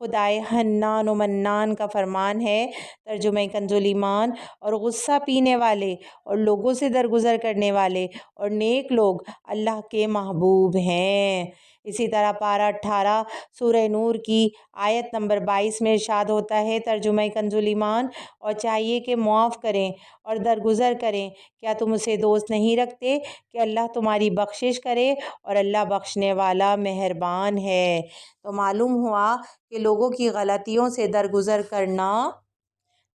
خدائے حنان و منان کا فرمان ہے، ترجمہ کنز ایمان، اور غصہ پینے والے اور لوگوں سے درگزر کرنے والے اور نیک لوگ اللہ کے محبوب ہیں۔ اسی طرح پارہ 18 سورہ نور کی آیت نمبر 22 میں ارشاد ہوتا ہے، ترجمہ کنز ایمان، اور چاہیے کہ معاف کریں اور درگزر کریں، کیا تم اسے دوست نہیں رکھتے کہ اللہ تمہاری بخشش کرے اور اللہ بخشنے والا مہربان ہے۔ تو معلوم ہوا کہ لوگوں کی غلطیوں سے درگزر کرنا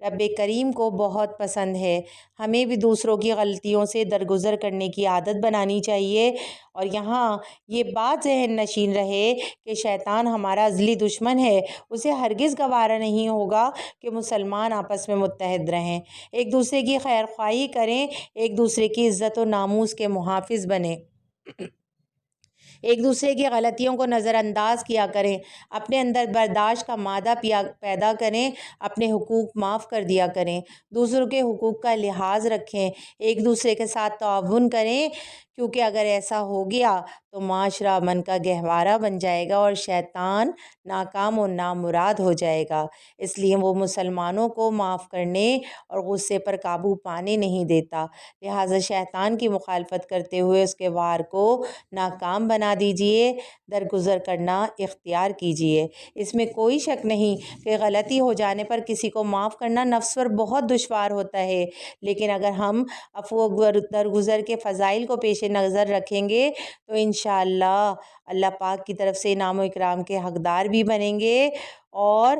رب کریم کو بہت پسند ہے۔ ہمیں بھی دوسروں کی غلطیوں سے درگزر کرنے کی عادت بنانی چاہیے، اور یہاں یہ بات ذہن نشین رہے کہ شیطان ہمارا ازلی دشمن ہے۔ اسے ہرگز گوارا نہیں ہوگا کہ مسلمان آپس میں متحد رہیں، ایک دوسرے کی خیر خواہی کریں، ایک دوسرے کی عزت و ناموس کے محافظ بنیں، ایک دوسرے کی غلطیوں کو نظر انداز کیا کریں، اپنے اندر برداشت کا مادہ پیدا کریں، اپنے حقوق معاف کر دیا کریں، دوسروں کے حقوق کا لحاظ رکھیں، ایک دوسرے کے ساتھ تعاون کریں، کیونکہ اگر ایسا ہو گیا تو معاشرہ امن کا گہوارہ بن جائے گا اور شیطان ناکام و نامراد ہو جائے گا۔ اس لیے وہ مسلمانوں کو معاف کرنے اور غصے پر قابو پانے نہیں دیتا، لہٰذا شیطان کی مخالفت کرتے ہوئے اس کے وار کو ناکام بنا دیجئے، درگزر کرنا اختیار کیجئے۔ اس میں کوئی شک نہیں کہ غلطی ہو جانے پر کسی کو معاف کرنا نفس پر بہت دشوار ہوتا ہے، لیکن اگر ہم عفو و درگزر کے فضائل کو پیش نظر رکھیں گے تو انشاءاللہ اللہ پاک کی طرف سے انعام و اکرام کے حقدار بھی بنیں گے۔ اور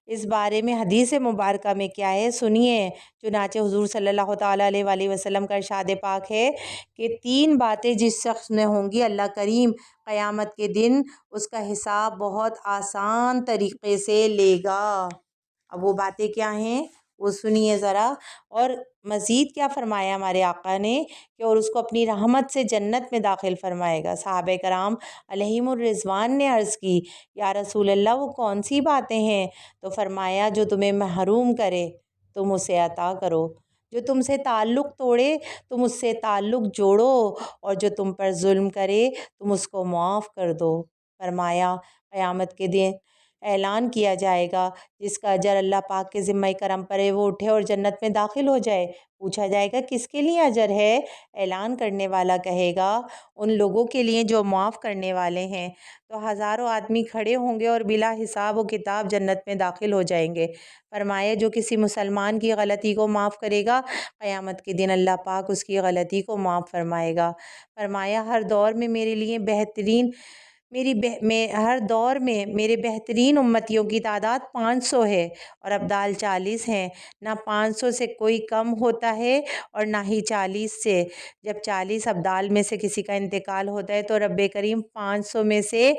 اس بارے میں حدیث مبارکہ میں کیا ہے سنیے، چنانچہ حضور صلی اللہ تعالیٰ علیہ وآلہ وسلم کا ارشاد پاک ہے کہ 3 باتیں جس شخص میں ہوں گی، اللہ کریم قیامت کے دن اس کا حساب بہت آسان طریقے سے لے گا۔ اب وہ باتیں کیا ہیں وہ سنیے ذرا، اور مزید کیا فرمایا ہمارے آقا نے کہ اور اس کو اپنی رحمت سے جنت میں داخل فرمائے گا۔ صحابہ کرام علیہم الرضوان نے عرض کی، یا رسول اللہ وہ کون سی باتیں ہیں؟ تو فرمایا، جو تمہیں محروم کرے تم اسے عطا کرو، جو تم سے تعلق توڑے تم اس سے تعلق جوڑو، اور جو تم پر ظلم کرے تم اس کو معاف کر دو۔ فرمایا قیامت کے دن اعلان کیا جائے گا، جس کا اجر اللہ پاک کے ذمہ کرم پر ہے وہ اٹھے اور جنت میں داخل ہو جائے۔ پوچھا جائے گا کس کے لیے اجر ہے؟ اعلان کرنے والا کہے گا ان لوگوں کے لیے جو معاف کرنے والے ہیں۔ تو ہزاروں آدمی کھڑے ہوں گے اور بلا حساب و کتاب جنت میں داخل ہو جائیں گے۔ فرمایا جو کسی مسلمان کی غلطی کو معاف کرے گا، قیامت کے دن اللہ پاک اس کی غلطی کو معاف فرمائے گا۔ فرمایا ہر دور میں میرے بہترین امتیوں کی تعداد 500 ہے اور ابدال 40 ہیں، نہ 500 سے کوئی کم ہوتا ہے اور نہ ہی 40 سے۔ جب 40 ابدال میں سے کسی کا انتقال ہوتا ہے تو رب کریم 500 میں سے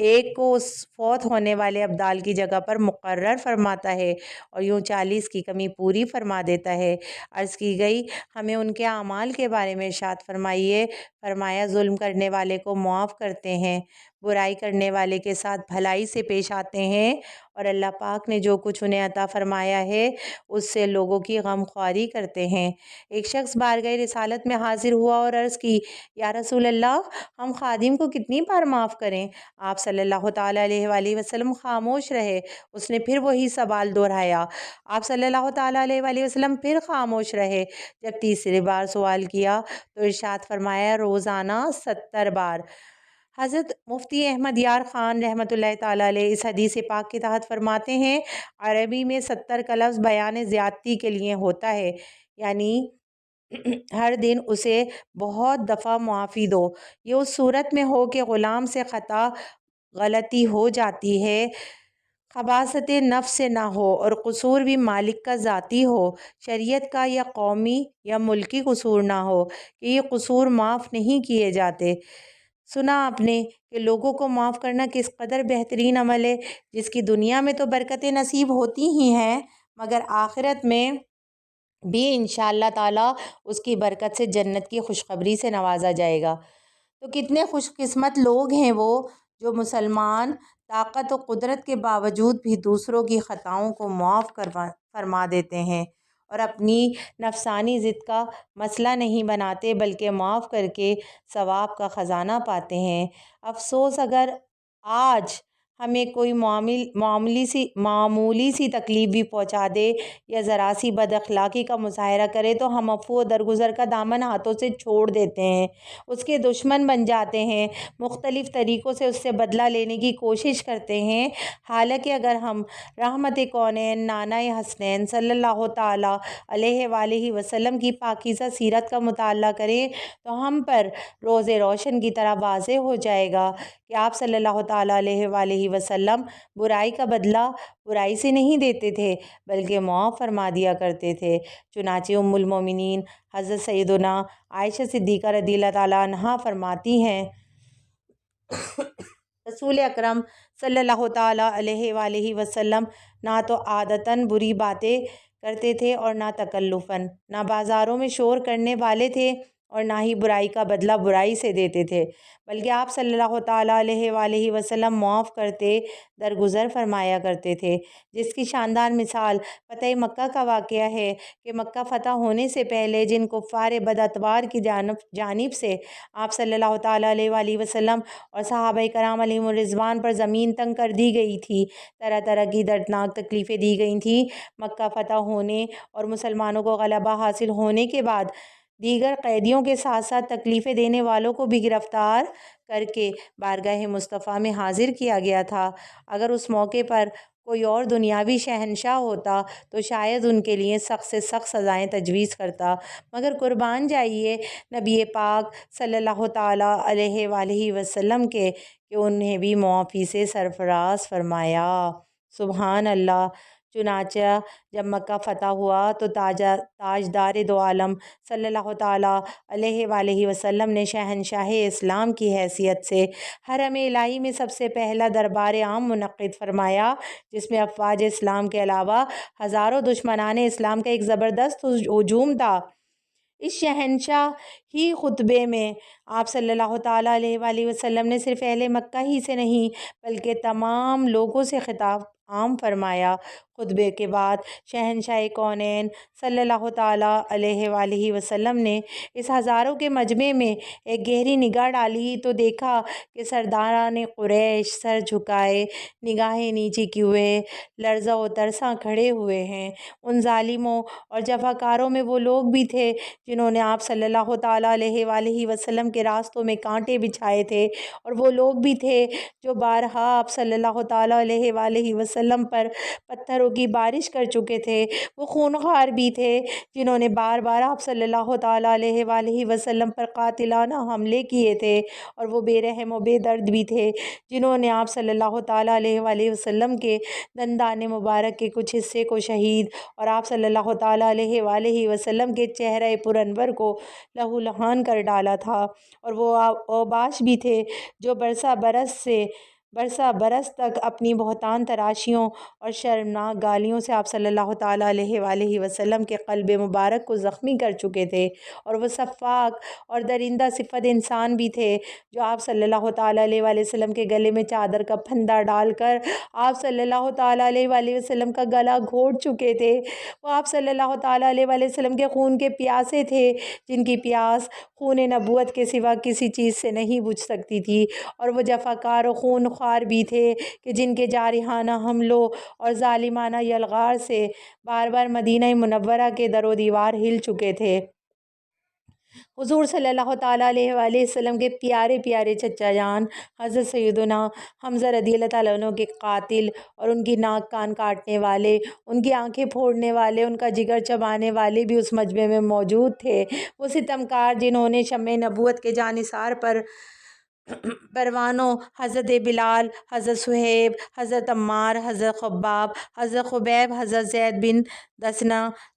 ایک کو اس فوت ہونے والے ابدال کی جگہ پر مقرر فرماتا ہے اور یوں 40 کی کمی پوری فرما دیتا ہے۔ عرض کی گئی ہمیں ان کے اعمال کے بارے میں ارشاد فرمائیے۔ فرمایا ظلم کرنے والے کو معاف کرتے ہیں، برائی کرنے والے کے ساتھ بھلائی سے پیش آتے ہیں، اور اللہ پاک نے جو کچھ انہیں عطا فرمایا ہے اس سے لوگوں کی غم خواری کرتے ہیں۔ ایک شخص بارگاہ رسالت میں حاضر ہوا اور عرض کی، یا رسول اللہ ہم خادم کو کتنی بار معاف کریں؟ آپ صلی اللہ تعالیٰ علیہ وآلہ وسلم خاموش رہے۔ اس نے پھر وہی سوال دہرایا۔ آپ صلی اللہ تعالیٰ علیہ وآلہ وسلم پھر خاموش رہے۔ جب تیسری بار سوال کیا تو ارشاد فرمایا روزانہ 70 بار۔ حضرت مفتی احمد یار خان رحمۃ اللہ تعالیٰ علیہ اس حدیث پاک کے تحت فرماتے ہیں، عربی میں 70 کا لفظ بیان زیادتی کے لیے ہوتا ہے، یعنی ہر دن اسے بہت دفعہ معافی دو۔ یہ اس صورت میں ہو کہ غلام سے خطا غلطی ہو جاتی ہے، خباثت نفس سے نہ ہو اور قصور بھی مالک کا ذاتی ہو، شریعت کا یا قومی یا ملکی قصور نہ ہو کہ یہ قصور معاف نہیں کیے جاتے۔ سنا آپ نے کہ لوگوں کو معاف کرنا کس قدر بہترین عمل ہے، جس کی دنیا میں تو برکتیں نصیب ہوتی ہی ہیں مگر آخرت میں بھی انشاءاللہ تعالیٰ اس کی برکت سے جنت کی خوشخبری سے نوازا جائے گا۔ تو کتنے خوش قسمت لوگ ہیں وہ جو مسلمان طاقت و قدرت کے باوجود بھی دوسروں کی خطاؤں کو معاف فرما دیتے ہیں اور اپنی نفسانی ضد کا مسئلہ نہیں بناتے بلکہ معاف کر کے ثواب کا خزانہ پاتے ہیں۔ افسوس اگر آج ہمیں کوئی معمولی سی تکلیف بھی پہنچا دے یا ذرا سی بد اخلاقی کا مظاہرہ کرے تو ہم عفو و درگزر کا دامن ہاتھوں سے چھوڑ دیتے ہیں، اس کے دشمن بن جاتے ہیں، مختلف طریقوں سے اس سے بدلہ لینے کی کوشش کرتے ہیں۔ حالانکہ اگر ہم رحمت کونین نانا حسنین صلی اللہ تعالیٰ علیہ وآلہ وسلم کی پاکیزہ سیرت کا مطالعہ کریں تو ہم پر روز روشن کی طرح واضح ہو جائے گا کہ آپ صلی اللہ تعالیٰ علیہ وآلہ وسلم برائی کا بدلہ برائی سے نہیں دیتے تھے بلکہ معاف فرما دیا کرتے تھے۔ چنانچہ ام المومنین حضرت سیدنا عائشہ صدیقہ رضی اللہ تعالیٰ عنہا فرماتی ہیں، رسول اکرم صلی اللہ تعالیٰ علیہ وآلہ وسلم نہ تو عادتاً بری باتیں کرتے تھے اور نہ تکلفاً، نہ بازاروں میں شور کرنے والے تھے اور نہ ہی برائی کا بدلہ برائی سے دیتے تھے، بلکہ آپ صلی اللہ تعالیٰ علیہ وآلہ وسلم معاف کرتے درگزر فرمایا کرتے تھے، جس کی شاندار مثال فتح مکہ کا واقعہ ہے کہ مکہ فتح ہونے سے پہلے جن کفار بد اعتبار کی جانب سے آپ صلی اللہ تعالیٰ علیہ وآلہ وسلم اور صحابہ کرام علیہم الرضوان پر زمین تنگ کر دی گئی تھی، طرح طرح کی دردناک تکلیفیں دی گئی تھیں، مکہ فتح ہونے اور مسلمانوں کو غلبہ حاصل ہونے کے بعد دیگر قیدیوں کے ساتھ ساتھ تکلیفیں دینے والوں کو بھی گرفتار کر کے بارگاہ مصطفیٰ میں حاضر کیا گیا تھا۔ اگر اس موقع پر کوئی اور دنیاوی شہنشاہ ہوتا تو شاید ان کے لیے سخت سے سخت سزائیں تجویز کرتا، مگر قربان جائیے نبی پاک صلی اللہ تعالیٰ علیہ وآلہ وسلم کے کہ انہیں بھی معافی سے سرفراز فرمایا۔ سبحان اللہ۔ چنانچہ جب مکہ فتح ہوا تو تاجدار دو عالم صلی اللہ تعالیٰ علیہ وآلہ وسلم نے شہنشاہ اسلام کی حیثیت سے حرم الہی میں سب سے پہلا دربار عام منعقد فرمایا، جس میں افواج اسلام کے علاوہ ہزاروں دشمنان اسلام کا ایک زبردست ہجوم تھا۔ اس شہنشاہی خطبے میں آپ صلی اللہ تعالیٰ علیہ وآلہ وسلم نے صرف اہل مکہ ہی سے نہیں بلکہ تمام لوگوں سے خطاب عام فرمایا۔ خطبے کے بعد شہنشاہ کونین صلی اللہ تعالیٰ علیہ وآلہ وسلم نے اس ہزاروں کے مجمع میں ایک گہری نگاہ ڈالی تو دیکھا کہ سرداران قریش سر جھکائے نگاہیں نیچی کیے ہوئے لرزہ و ترساں کھڑے ہوئے ہیں۔ ان ظالموں اور جفاکاروں میں وہ لوگ بھی تھے جنہوں نے آپ صلی اللہ تعالیٰ علیہ وآلہ وسلم کے راستوں میں کانٹے بچھائے تھے، اور وہ لوگ بھی تھے جو بارہا آپ صلی اللہ تعالیٰ علیہ وآلہ وسلم پر پتھروں کی بارش کر چکے تھے۔ وہ خونخوار بھی تھے جنہوں نے بار بار آپ صلی اللہ تعالیٰ علیہ وآلہ وسلم پر قاتلانہ حملے کیے تھے، اور وہ بے رحم و بے درد بھی تھے جنہوں نے آپ صلی اللہ تعالیٰ علیہ وآلہ وسلم کے دندان مبارک کے کچھ حصے کو شہید اور آپ صلی اللہ تعالیٰ علیہ وآلہ وسلم کے چہرہ پر انور کو لہو لہان کر ڈالا تھا، اور وہ اوباش بھی تھے جو برسا برس تک اپنی بہتان تراشیوں اور شرمناک گالیوں سے آپ صلی اللہ تعالیٰ علیہ وآلہ وسلم کے قلب مبارک کو زخمی کر چکے تھے، اور وہ سفاک اور درندہ صفت انسان بھی تھے جو آپ صلی اللہ تعالیٰ علیہ وآلہ وسلم کے گلے میں چادر کا پھندا ڈال کر آپ صلی اللہ تعالیٰ علیہ وآلہ وسلم کا گلا گھونٹ چکے تھے۔ وہ آپ صلی اللہ تعالیٰ علیہ وآلہ وسلم کے خون کے پیاسے تھے، جن کی پیاس خون نبوت کے سوا کسی چیز سے نہیں بجھ سکتی تھی، اور وہ جفاکار و خونخوار بھی تھے کہ جن کے جارحانہ حملوں اور ظالمانہ یلغار سے بار بار مدینہ منورہ کے در و دیوار ہل چکے تھے۔ حضور صلی اللہ تعالیٰ علیہ وآلہ وسلم کے پیارے پیارے چچا جان حضرت سیدنا حمزہ رضی اللہ تعالیٰ عنہ کے قاتل اور ان کی ناک کان کاٹنے والے، ان کی آنکھیں پھوڑنے والے، ان کا جگر چبانے والے بھی اس مجمع میں موجود تھے۔ وہ ستمکار جنہوں نے شمع نبوت کے جانثار پر پروانوں حضرت بلال، حضرت صہیب، حضرت عمار، حضرت خباب، حضرت خبیب، حضرت زید بن دسنہ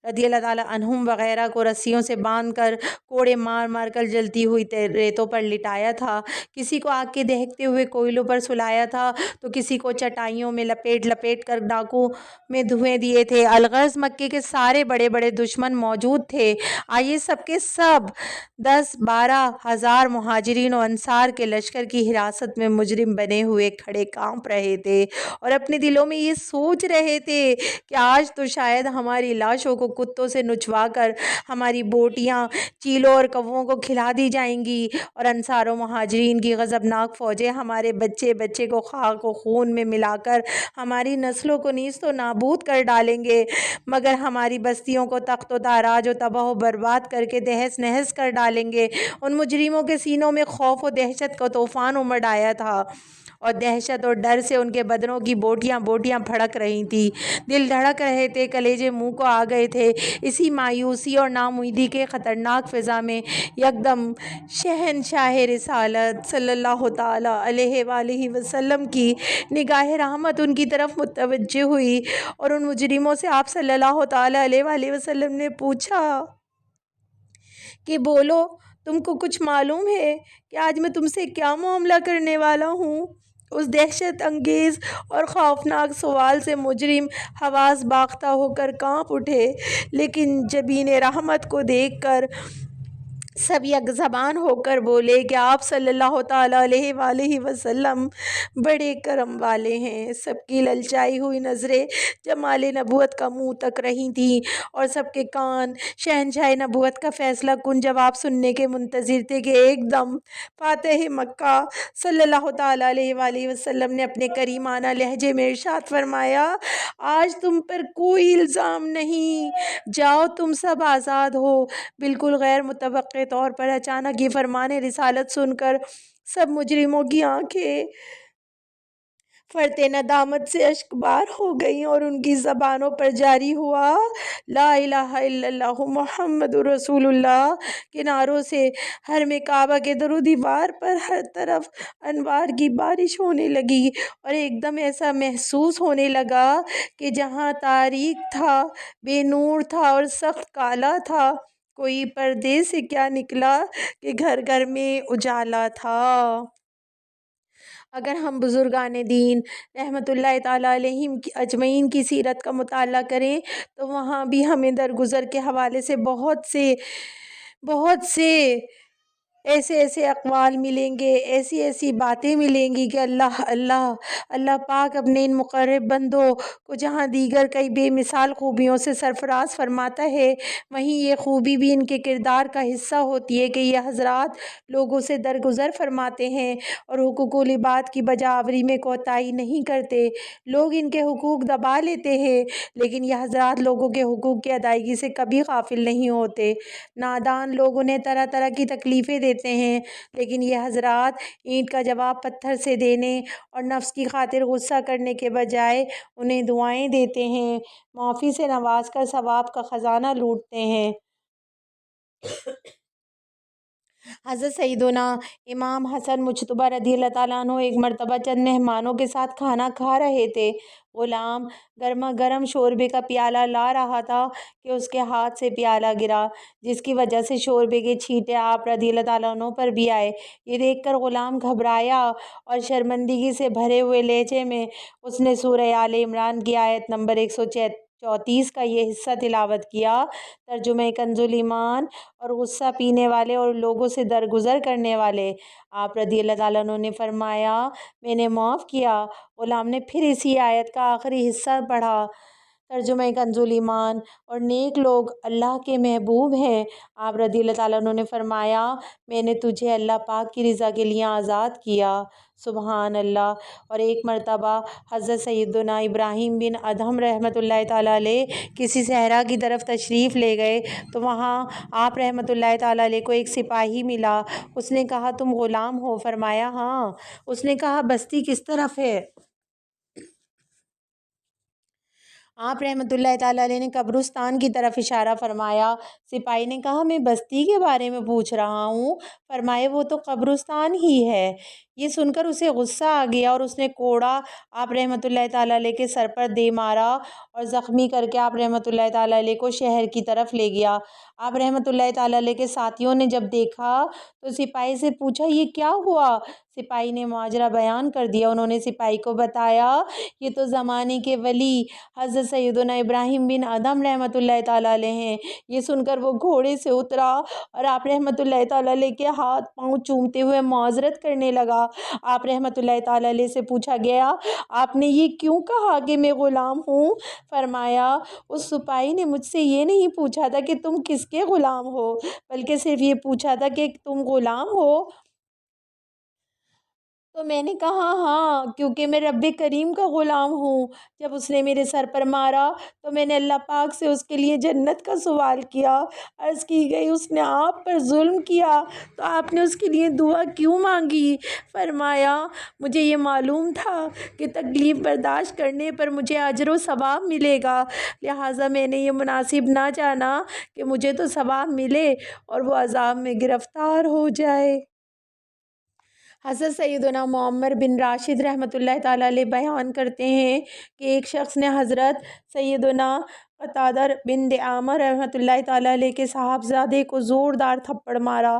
رضی اللہ تعالیٰ عنہم وغیرہ کو رسیوں سے باندھ کر کوڑے مار مار کر جلتی ہوئی ریتوں پر لٹایا تھا، کسی کو آگ کے دہکتے ہوئے کوئلوں پر سلایا تھا تو کسی کو چٹائیوں میں لپیٹ لپیٹ کر ڈاکوں میں دھوئے دیے تھے۔ الغرض مکے کے سارے بڑے بڑے دشمن موجود تھے۔ آئیے سب کے سب 10-12 ہزار مہاجرین و انصار کے لشکر کی حراست میں مجرم بنے ہوئے کھڑے کانپ رہے تھے اور اپنے دلوں میں یہ سوچ رہے تھے کہ آج تو شاید ہم ہماری لاشوں کو کتوں سے نچوا کر ہماری بوٹیاں چیلوں اور کووں کو کھلا دی جائیں گی، اور انصار و مہاجرین کی غضبناک فوجیں ہمارے بچے بچے کو خاک و خون میں ملا کر ہماری نسلوں کو نیست و نابود کر ڈالیں گے، مگر ہماری بستیوں کو تخت و تاراج و تباہ و برباد کر کے تہس نہس کر ڈالیں گے۔ ان مجرموں کے سینوں میں خوف و دہشت کا طوفان امڈ آیا تھا، اور دہشت اور ڈر سے ان کے بدنوں کی بوٹیاں بوٹیاں پھڑک رہی تھیں، دل دھڑک رہے تھے، کلیجے منہ کو آ گئے تھے۔ اسی مایوسی اور ناامیدی کے خطرناک فضا میں یکدم شہنشاہ رسالت صلی اللہ تعالی علیہ وآلہ وسلم کی نگاہ رحمت ان کی طرف متوجہ ہوئی، اور ان مجرموں سے آپ صلی اللہ تعالی علیہ وآلہ وسلم نے پوچھا کہ بولو، تم کو کچھ معلوم ہے کہ آج میں تم سے کیا معاملہ کرنے والا ہوں؟ اس دہشت انگیز اور خوفناک سوال سے مجرم حواس باختہ ہو کر کانپ اٹھے، لیکن جبین رحمت کو دیکھ کر سب یک زبان ہو کر بولے کہ آپ صلی اللہ تعالی علیہ وآلہ وسلم بڑے کرم والے ہیں۔ سب کی للچائی ہوئی نظریں جمال نبوت کا منہ تک رہی تھیں، اور سب کے کان شہنشاہ نبوت کا فیصلہ کن جواب سننے کے منتظر تھے کہ ایک دم فاتح مکہ صلی اللہ تعالی علیہ وآلہ وسلم نے اپنے کریمانہ لہجے میں ارشاد فرمایا، آج تم پر کوئی الزام نہیں، جاؤ تم سب آزاد ہو۔ بالکل غیر متوقع طور پر اچانک یہ فرمان رسالت سن کر سب مجرموں کی آنکھیں فرط ندامت سے اشک بار ہو گئیں، اور ان کی زبانوں پر جاری ہوا لا الہ الا اللہ محمد رسول اللہ کے نعروں سے حرم کعبہ کے در و دیوار پر ہر طرف انوار کی بارش ہونے لگی، اور ایک دم ایسا محسوس ہونے لگا کہ جہاں تاریک تھا، بے نور تھا اور سخت کالا تھا، کوئی پردے سے کیا نکلا کہ گھر گھر میں اجالا تھا۔ اگر ہم بزرگان دین رحمت اللہ تعالی علیہم اجمعین کی سیرت کا مطالعہ کریں تو وہاں بھی ہمیں درگزر کے حوالے سے بہت سے ایسے اقوال ملیں گے، ایسی باتیں ملیں گی کہ اللہ پاک اپنے ان مقرب بندوں کو جہاں دیگر کئی بے مثال خوبیوں سے سرفراز فرماتا ہے، وہیں یہ خوبی بھی ان کے کردار کا حصہ ہوتی ہے کہ یہ حضرات لوگوں سے درگزر فرماتے ہیں اور حقوق العباد کی بجاوری میں کوتاہی نہیں کرتے۔ لوگ ان کے حقوق دبا لیتے ہیں، لیکن یہ حضرات لوگوں کے حقوق کی ادائیگی سے کبھی غافل نہیں ہوتے۔ نادان لوگ انہیں طرح طرح کی تکلیفیں دیتے ہیں، لیکن یہ حضرات اینٹ کا جواب پتھر سے دینے اور نفس کی خاطر غصہ کرنے کے بجائے انہیں دعائیں دیتے ہیں، معافی سے نواز کر ثواب کا خزانہ لوٹتے ہیں۔ حضرت سیدنا امام حسن مجتبیٰ رضی اللہ تعالیٰ عنہ ایک مرتبہ چند مہمانوں کے ساتھ کھانا کھا رہے تھے۔ غلام گرما گرم شوربے کا پیالہ لا رہا تھا کہ اس کے ہاتھ سے پیالہ گرا، جس کی وجہ سے شوربے کے چھینٹے آپ رضی اللہ تعالیٰ عنہ پر بھی آئے۔ یہ دیکھ کر غلام گھبرایا اور شرمندگی سے بھرے ہوئے لہجے میں اس نے سورہ آل عمران کی آیت نمبر 134 کا یہ حصہ تلاوت کیا، ترجمہ کنز ایمان، اور غصہ پینے والے اور لوگوں سے درگزر کرنے والے۔ آپ رضی اللہ تعالیٰ عنہ نے فرمایا، میں نے معاف کیا۔ غلام نے پھر اسی آیت کا آخری حصہ پڑھا، ترجمہ کنز ایمان، اور نیک لوگ اللہ کے محبوب ہیں۔ آپ رضی اللہ تعالیٰ عنہ نے فرمایا، میں نے تجھے اللہ پاک کی رضا کے لیے آزاد کیا۔ سبحان اللہ۔ اور ایک مرتبہ حضرت سیدنا ابراہیم بن ادہم رحمۃ اللہ تعالیٰ علیہ کسی صحرا کی طرف تشریف لے گئے تو وہاں آپ رحمۃ اللہ تعالیٰ علیہ کو ایک سپاہی ملا۔ اس نے کہا، تم غلام ہو؟ فرمایا، ہاں۔ اس نے کہا، بستی کس طرف ہے؟ آپ رحمۃ اللہ تعالیٰ علیہ نے قبرستان کی طرف اشارہ فرمایا۔ سپاہی نے کہا، میں بستی کے بارے میں پوچھ رہا ہوں۔ فرمائے، وہ تو قبرستان ہی ہے۔ یہ سن کر اسے غصہ آ گیا اور اس نے کوڑا آپ رحمۃ اللہ تعالیٰ علیہ کے سر پر دے مارا اور زخمی کر کے آپ رحمۃ اللہ تعالیٰ علیہ کو شہر کی طرف لے گیا۔ آپ رحمۃ اللہ تعالیٰ علیہ کے ساتھیوں نے جب دیکھا تو سپاہی سے پوچھا، یہ کیا ہوا؟ سپاہی نے ماجرا بیان کر دیا۔ انہوں نے سپاہی کو بتایا، یہ تو زمانے کے ولی حضرت سیدنا ابراہیم بن ادہم رحمۃ اللہ تعالیٰ علیہ ہیں۔ یہ سن کر وہ گھوڑے سے اترا اور آپ رحمۃ اللہ تعالیٰ علیہ کے ہاتھ پاؤں چومتے ہوئے معذرت کرنے لگا۔ آپ رحمۃ اللہ تعالیٰ علیہ سے پوچھا گیا آپ نے یہ کیوں کہا کہ میں غلام ہوں؟ فرمایا اس سپاہی نے مجھ سے یہ نہیں پوچھا تھا کہ تم کس کے غلام ہو، بلکہ صرف یہ پوچھا تھا کہ تم غلام ہو؟ تو میں نے کہا ہاں، کیونکہ میں رب کریم کا غلام ہوں۔ جب اس نے میرے سر پر مارا تو میں نے اللہ پاک سے اس کے لیے جنت کا سوال کیا۔ عرض کی گئی اس نے آپ پر ظلم کیا تو آپ نے اس کے لیے دعا کیوں مانگی؟ فرمایا مجھے یہ معلوم تھا کہ تکلیف برداشت کرنے پر مجھے اجر و ثواب ملے گا، لہٰذا میں نے یہ مناسب نہ جانا کہ مجھے تو ثواب ملے اور وہ عذاب میں گرفتار ہو جائے۔ حضرت سیدنا معمر بن راشد رحمۃ اللہ تعالیٰ علیہ بیان کرتے ہیں کہ ایک شخص نے حضرت سیدنا قتادہ بن دعامہ رحمۃ اللہ تعالیٰ علیہ کے صاحبزادے کو زوردار تھپڑ مارا۔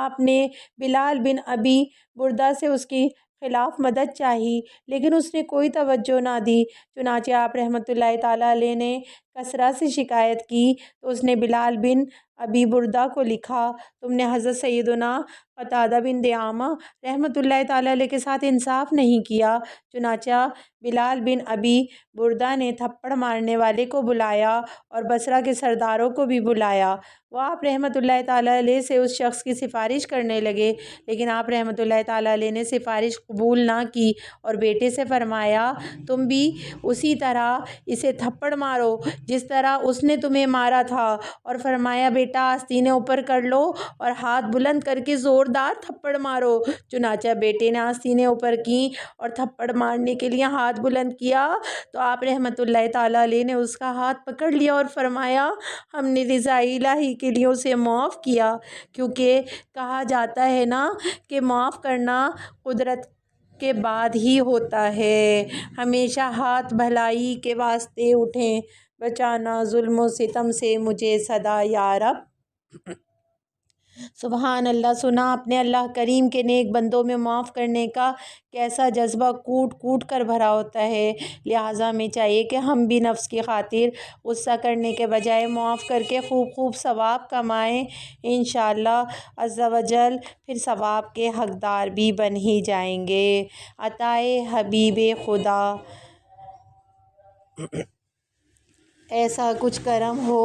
آپ نے بلال بن ابی بردہ سے اس کی خلاف مدد چاہی لیکن اس نے کوئی توجہ نہ دی، چنانچہ آپ رحمۃ اللہ تعالیٰ علیہ نے کسریٰ سے شکایت کی تو اس نے بلال بن ابی بردہ کو لکھا تم نے حضرت سیدنا قتادہ بن دعامہ رحمۃ اللہ تعالیٰ علیہ کے ساتھ انصاف نہیں کیا۔ چنانچہ بلال بن ابی بردہ نے تھپڑ مارنے والے کو بلایا اور بصرہ کے سرداروں کو بھی بلایا۔ وہ آپ رحمۃ اللہ تعالیٰ علیہ سے اس شخص کی سفارش کرنے لگے لیکن آپ رحمۃ اللہ تعالیٰ علیہ نے سفارش قبول نہ کی اور بیٹے سے فرمایا تم بھی اسی طرح اسے تھپڑ مارو جس طرح اس نے تمہیں مارا تھا، اور فرمایا بیٹا آستینیں اوپر کر لو اور ہاتھ بلند کر کے زوردار تھپڑ مارو۔ چنانچہ بیٹے نے آستینیں اوپر کیں اور تھپڑ مارنے کے لیے ہاتھ بلند کیا تو آپ رحمۃ اللہ تعالیٰ علیہ نے اس کا ہاتھ پکڑ لیا اور فرمایا ہم نے رضا الہی کے لیے اسے معاف کیا، کیونکہ کہا جاتا ہے نا کہ معاف کرنا قدرت کے بعد ہی ہوتا ہے۔ ہمیشہ ہاتھ بھلائی کے واسطے اٹھیں، بچانا ظلم و ستم سے مجھے صدا یا رب۔ سبحان اللہ۔ سنا اپنے اللہ کریم کے نیک بندوں میں معاف کرنے کا کیسا جذبہ کوٹ کوٹ کر بھرا ہوتا ہے، لہٰذا ہمیں چاہیے کہ ہم بھی نفس کی خاطر غصہ کرنے کے بجائے معاف کر کے خوب خوب ثواب کمائیں، انشاءاللہ عز و جل پھر ثواب کے حقدار بھی بن ہی جائیں گے۔ عطائے حبیب خدا ایسا کچھ کرم ہو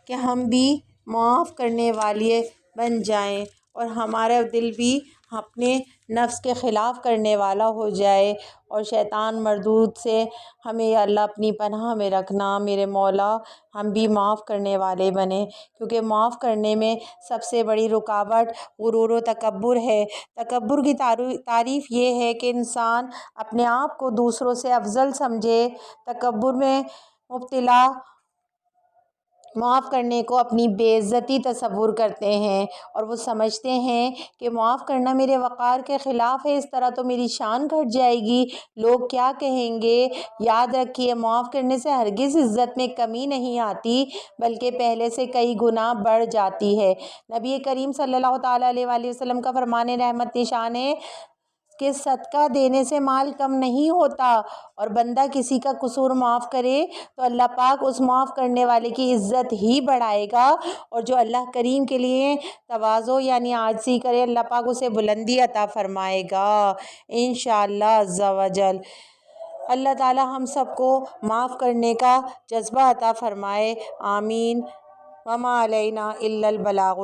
کہ ہم بھی معاف کرنے والے بن جائیں اور ہمارا دل بھی اپنے نفس کے خلاف کرنے والا ہو جائے، اور شیطان مردود سے ہمیں یا اللہ اپنی پناہ میں رکھنا میرے مولا، ہم بھی معاف کرنے والے بنیں، کیونکہ معاف کرنے میں سب سے بڑی رکاوٹ غرور و تکبر ہے۔ تکبر کی تعریف یہ ہے کہ انسان اپنے آپ کو دوسروں سے افضل سمجھے۔ تکبر میں مبتلا معاف کرنے کو اپنی بے عزتی تصور کرتے ہیں اور وہ سمجھتے ہیں کہ معاف کرنا میرے وقار کے خلاف ہے، اس طرح تو میری شان گھٹ جائے گی، لوگ کیا کہیں گے۔ یاد رکھیے معاف کرنے سے ہرگز عزت میں کمی نہیں آتی بلکہ پہلے سے کئی گنا بڑھ جاتی ہے۔ نبی کریم صلی اللہ تعالیٰ علیہ وآلہ وسلم کا فرمان رحمت نشان ہے کہ صدقہ دینے سے مال کم نہیں ہوتا، اور بندہ کسی کا قصور معاف کرے تو اللہ پاک اس معاف کرنے والے کی عزت ہی بڑھائے گا، اور جو اللہ کریم کے لیے تواضع یعنی عاجزی کرے اللہ پاک اسے بلندی عطا فرمائے گا انشاءاللہ عز و جل۔ اللہ تعالی ہم سب کو معاف کرنے کا جذبہ عطا فرمائے، آمین۔ وما علینا الا البلاغ۔